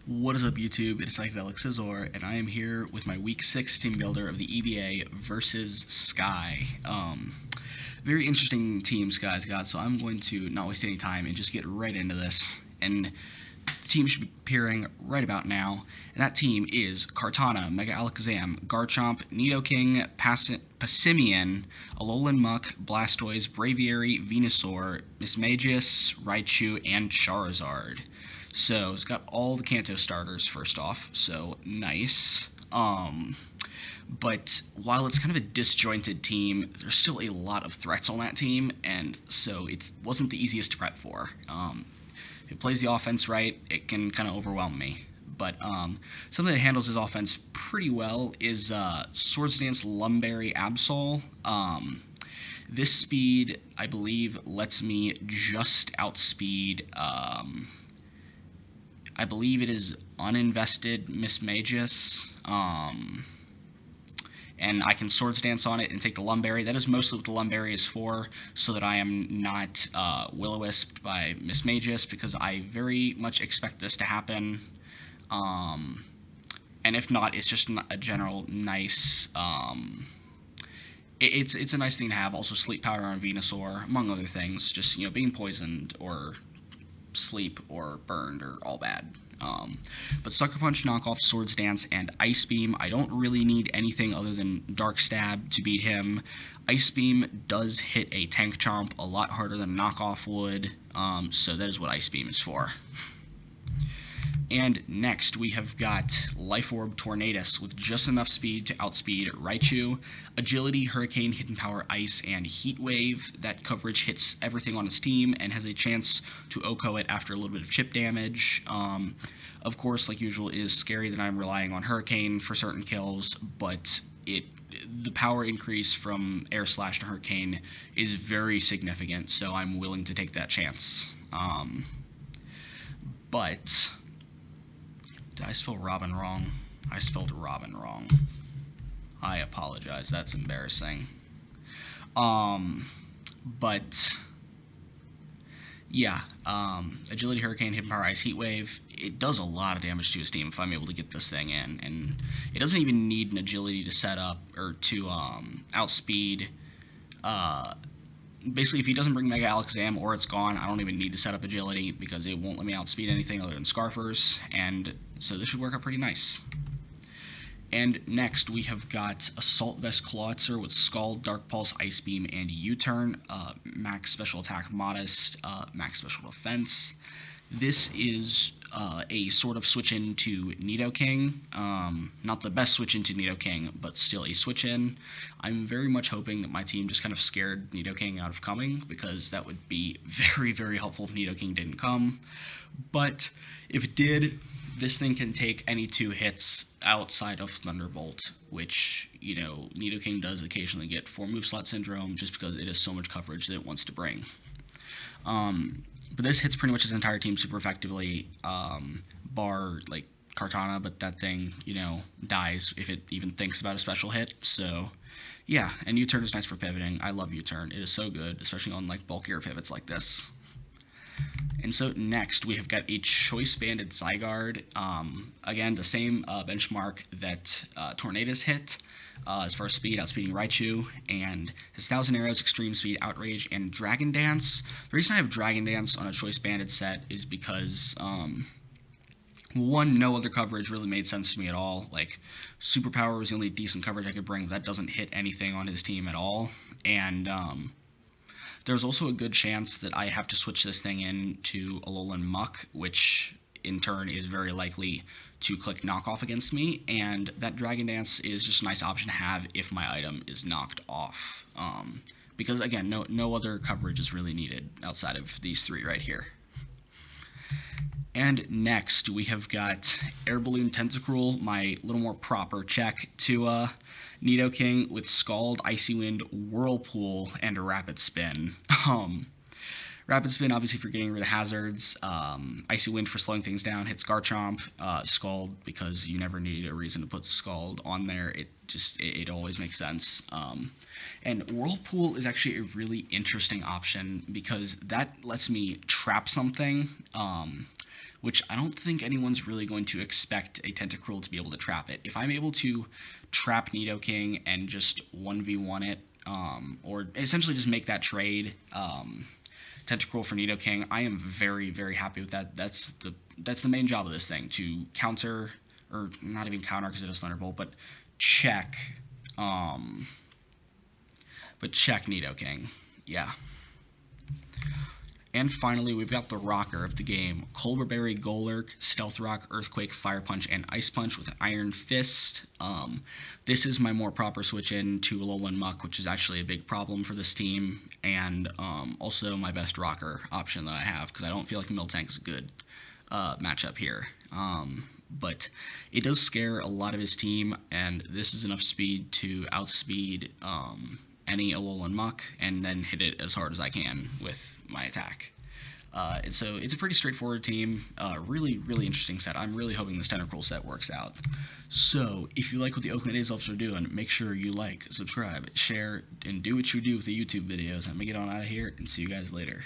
What is up, YouTube? It's Psychedelic Scizor, and I am here with my Week 6 team builder of the EBA versus Skye. Very interesting team Skye's got, so I'm going to not waste any time and just get right into this. And the team should be appearing right about now, and that team is Kartana, Mega Alakazam, Garchomp, Nidoking, Passimian, Alolan Muck, Blastoise, Braviary, Venusaur, Mismagius, Raichu, and Charizard. So it's got all the Kanto starters first off, so nice. But while it's kind of a disjointed team, there's still a lot of threats on that team, and so it wasn't the easiest to prep for. If it plays the offense right, it can kind of overwhelm me. But something that handles his offense pretty well is Swords Dance Lumberry Absol. This speed, I believe, lets me just outspeed. I believe it is uninvested Mismagius. And I can Swords Dance on it and take the Lumberry. That is mostly what the Lumberry is for, so that I am not Will-O-Wisped by Mismagius, because I very much expect this to happen. And if not, it's just a general nice... It's a nice thing to have. Also, Sleep Powder on Venusaur, among other things. Just, being poisoned or sleep or burned or all bad. But Sucker Punch, Knockoff, Swords Dance, and Ice Beam. I don't really need anything other than Dark Stab to beat him. Ice Beam does hit a Tank Chomp a lot harder than Knockoff would, so that is what Ice Beam is for. And next, we have got Life Orb Tornadus with just enough speed to outspeed Raichu. Agility, Hurricane, Hidden Power, Ice, and Heat Wave. That coverage hits everything on his team and has a chance to OHKO it after a little bit of chip damage. Of course, like usual, it is scary that I'm relying on Hurricane for certain kills, but the power increase from Air Slash to Hurricane is very significant, so I'm willing to take that chance. But... Did I spell Robin wrong? I spelled Robin wrong. I apologize. That's embarrassing. But yeah, Agility, Hurricane, Hidden Power, Ice, Heat Wave. It does a lot of damage to his team if I'm able to get this thing in, and it doesn't even need an Agility to set up or to outspeed. Basically, if he doesn't bring Mega Alakazam or it's gone, I don't even need to set up Agility because it won't let me outspeed anything other than Scarfers, and so this should work out pretty nice. And next, we have got Assault Vest Clawitzer with Scald, Dark Pulse, Ice Beam, and U-Turn. Max Special Attack Modest, Max Special Defense. This is a sort of switch into Nidoking. Not the best switch into Nidoking, but still a switch in. I'm very much hoping that my team just kind of scared Nidoking out of coming, because that would be very, very helpful if Nidoking didn't come. But if it did, this thing can take any 2 hits outside of Thunderbolt, which, Nidoking does occasionally get 4 move slot syndrome just because it has so much coverage that it wants to bring. But this hits pretty much his entire team super effectively, bar, like, Kartana, but that thing, dies if it even thinks about a special hit, so, yeah, and U-Turn is nice for pivoting. I love U-Turn. It is so good, especially on, like, bulkier pivots like this. And so next, we have got a Choice Banded Zygarde. Again, the same benchmark that Tornadus hit. As far as speed, outspeeding Raichu, and his 1,000 Arrows, Extreme Speed, Outrage, and Dragon Dance. The reason I have Dragon Dance on a Choice Banded set is because, one, no other coverage really made sense to me at all. Like, Superpower was the only decent coverage I could bring, but that doesn't hit anything on his team at all. And, there's also a good chance that I have to switch this thing into Alolan Muck, which in turn is very likely to click Knockoff against me, and that Dragon Dance is just a nice option to have if my item is knocked off. Because, again, no other coverage is really needed outside of these 3 right here. And next, we have got Air Balloon Tentacruel, my little more proper check to Nidoking with Scald, Icy Wind, Whirlpool, and a Rapid Spin. Rapid Spin, obviously, for getting rid of hazards. Icy Wind for slowing things down. Hits Garchomp. Scald, because you never need a reason to put Scald on there. It always makes sense. And Whirlpool is actually a really interesting option, because that lets me trap something which I don't think anyone's really going to expect a Tentacruel to be able to trap it. If I'm able to trap Nidoking and just 1v1 it, or essentially just make that trade, Tentacruel for Nidoking, I am very, very happy with that. That's the main job of this thing, to counter, or not even counter because it is Thunderbolt, but check Nidoking. Yeah. And finally, we've got the rocker of the game. Colbur Berry, Golurk, Stealth Rock, Earthquake, Fire Punch, and Ice Punch with Iron Fist. This is my more proper switch in to Alolan Muck, which is actually a big problem for this team, and also my best rocker option that I have, because I don't feel like Miltank is a good matchup here. But it does scare a lot of his team, and this is enough speed to outspeed any Alolan Muck, and then hit it as hard as I can with my attack. And so it's a pretty straightforward team. Really, really interesting set. I'm really hoping this Tentacruel set works out. So if you like what the Oakland A's elves are doing, make sure you like, subscribe, share, and do what you do with the YouTube videos. I'm going to get on out of here and see you guys later.